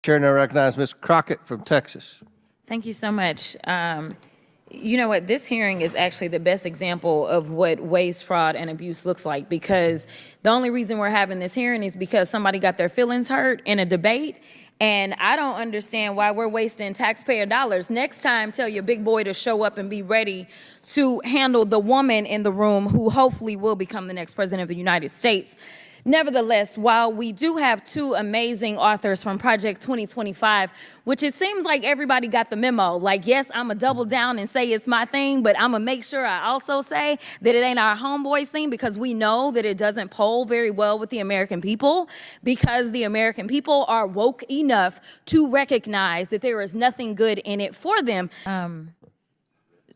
Chair now recognize Ms. Crockett from Texas. Thank you so much. You know what? This hearing is actually the best example of what waste, fraud, and abuse looks like, because the only reason we're having this hearing is because somebody got their feelings hurt in a debate. And I don't understand why we're wasting taxpayer dollars. Next time, tell your big boy to show up and be ready to handle the woman in the room who hopefully will become the next president of the United States. Nevertheless, while we do have two amazing authors from Project 2025, which it seems like everybody got the memo, like, yes, I'm going to double down and say it's my thing, but I'm going to make sure I also say that it ain't our homeboys thing, because we know that it doesn't poll very well with the American people, because the American people are woke enough to recognize that there is nothing good in it for them.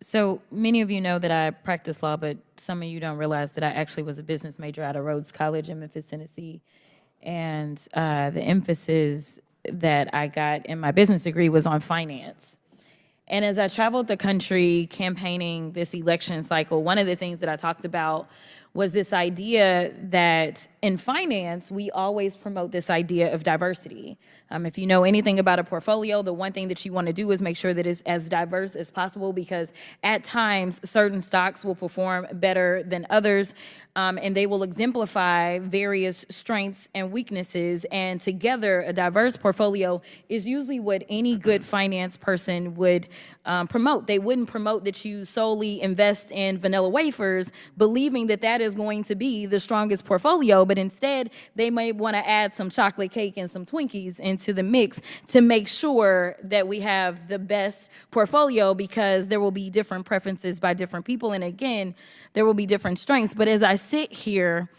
So many of you know that I practice law, but some of you don't realize that I actually was a business major out of Rhodes College in Memphis, Tennessee. And the emphasis that I got in my business degree was on finance. And as I traveled the country campaigning this election cycle, one of the things that I talked about was this idea that in finance, we always promote this idea of diversity. If you know anything about a portfolio, the one thing that you want to do is make sure that it's as diverse as possible, because at times certain stocks will perform better than others, and they will exemplify various strengths and weaknesses. And together, a diverse portfolio is usually what any good finance person would promote. They wouldn't promote that you solely invest in vanilla wafers, believing that that is going to be the strongest portfolio, but instead they may want to add some chocolate cake and some Twinkies into the mix to make sure that we have the best portfolio, because there will be different preferences by different people, and again, there will be different strengths. But as I sit here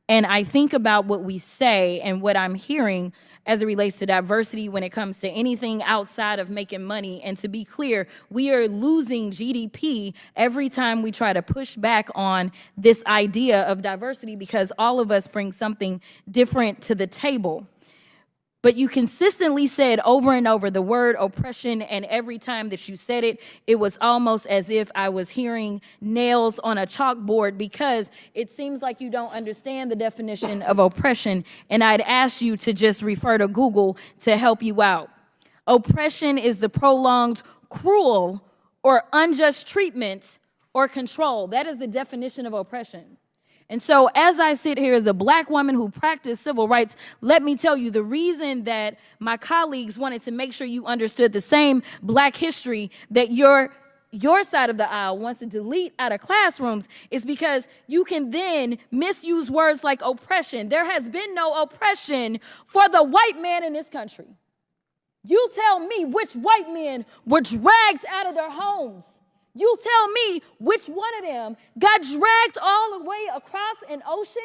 and I think about what we say and what I'm hearing as it relates to diversity when it comes to anything outside of making money, and to be clear, we are losing GDP every time we try to push back on this idea of diversity, because all of us bring something different to the table. But you consistently said over and over the word oppression, and every time that you said it, it was almost as if I was hearing nails on a chalkboard, because it seems like you don't understand the definition of oppression, and I'd ask you to just refer to Google to help you out. Oppression is the prolonged, cruel, or unjust treatment or control. That is the definition of oppression. And so as I sit here as a Black woman who practiced civil rights, let me tell you, the reason that my colleagues wanted to make sure you understood the same Black history that your side of the aisle wants to delete out of classrooms is because you can then misuse words like oppression. There has been no oppression for the white man in this country. You tell me which white men were dragged out of their homes. You tell me which one of them got dragged all the way across an ocean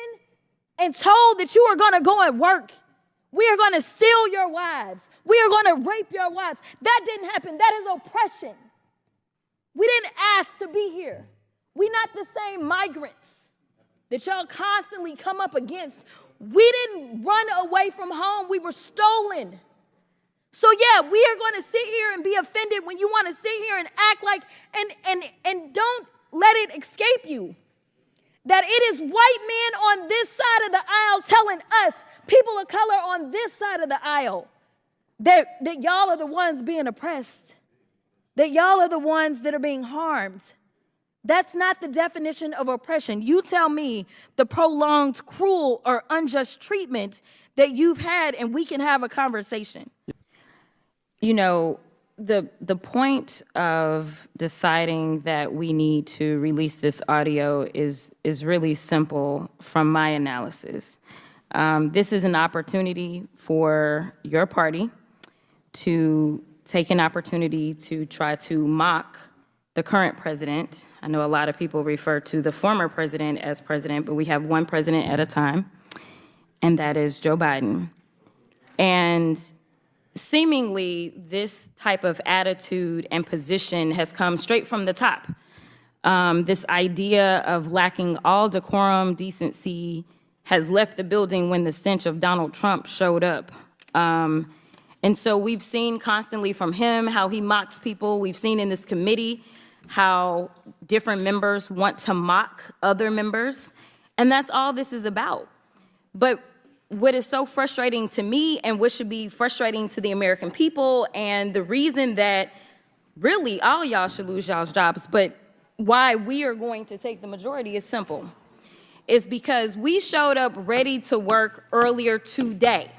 and told that you are going to go and work. We are going to steal your wives. We are going to rape your wives. That didn't happen. That is oppression. We didn't ask to be here. We're not the same migrants that y'all constantly come up against. We didn't run away from home. We were stolen. So yeah, we are going to sit here and be offended when you want to sit here and act like, and don't let it escape you that it is white men on this side of the aisle telling us, people of color on this side of the aisle, that y'all are the ones being oppressed, that y'all are the ones that are being harmed. That's not the definition of oppression. You tell me the prolonged, cruel, or unjust treatment that you've had, and we can have a conversation. You know, the point of deciding that we need to release this audio is really simple from my analysis. This is an opportunity for your party to take an opportunity to try to mock the current president. I know a lot of people refer to the former president as president, but we have one president at a time, and that is Joe Biden. And seemingly, this type of attitude and position has come straight from the top. This idea of lacking all decorum, decency, has left the building when the stench of Donald Trump showed up. And so we've seen constantly from him how he mocks people. We've seen in this committee how different members want to mock other members. And that's all this is about. But what is so frustrating to me and what should be frustrating to the American people, and the reason that really all y'all should lose y'all's jobs, but why we are going to take the majority is simple. It's because we showed up ready to work earlier today,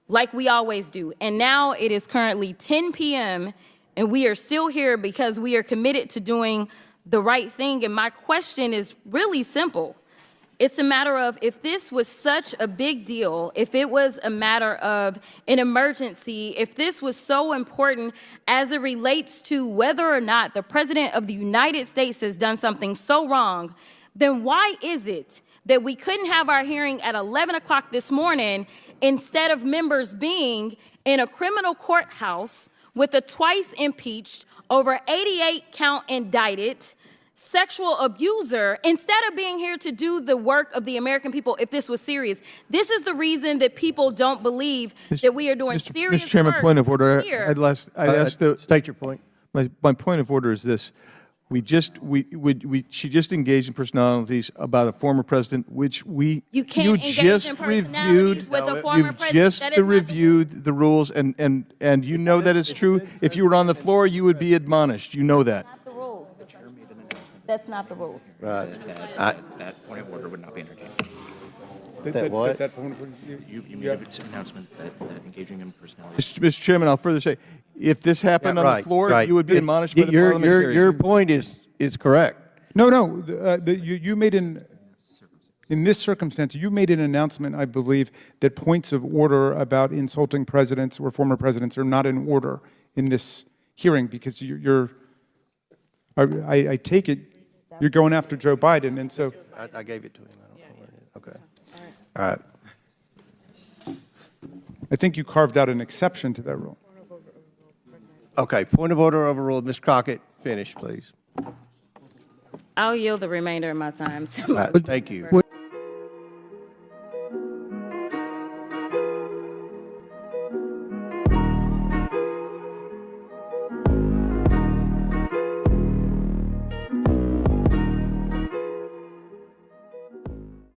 like we always do. And now it is currently 10 p.m. and we are still here because we are committed to doing the right thing. And my question is really simple. It's a matter of, if this was such a big deal, if it was a matter of an emergency, if this was so important as it relates to whether or not the President of the United States has done something so wrong, then why is it that we couldn't have our hearing at 11 o'clock this morning instead of members being in a criminal courthouse with a twice impeached, over 88 count indicted sexual abuser, instead of being here to do the work of the American people if this was serious? This is the reason that people don't believe that we are doing serious Mr. Chairman, work point of order. here. I'd ask the, State your point. my point of order is this. She just engaged in personalities about a former president, which You can't engage in personalities with a former You've president. just That is not the reviewed the rules, and you know that it's true. If you were on the floor, you would be admonished. You know that. Not the rules. That's not the rules. That point of order would not be entertained. That what? You made an announcement that engaging in personalities. Mr. Chairman, I'll further say, if this happened on the floor, right. you would be admonished by the Your parliamentarians. point is correct. No, you made in this circumstance, you made an announcement, I believe, that points of order about insulting presidents or former presidents are not in order in this hearing, because I take it you're going after Joe Biden, and so. I gave it to him. I don't know where it is. Okay. All right. I think you carved out an exception to that rule. Okay, point of order overruled. Ms. Crockett, finish, please. I'll yield the remainder of my time to All right, thank you.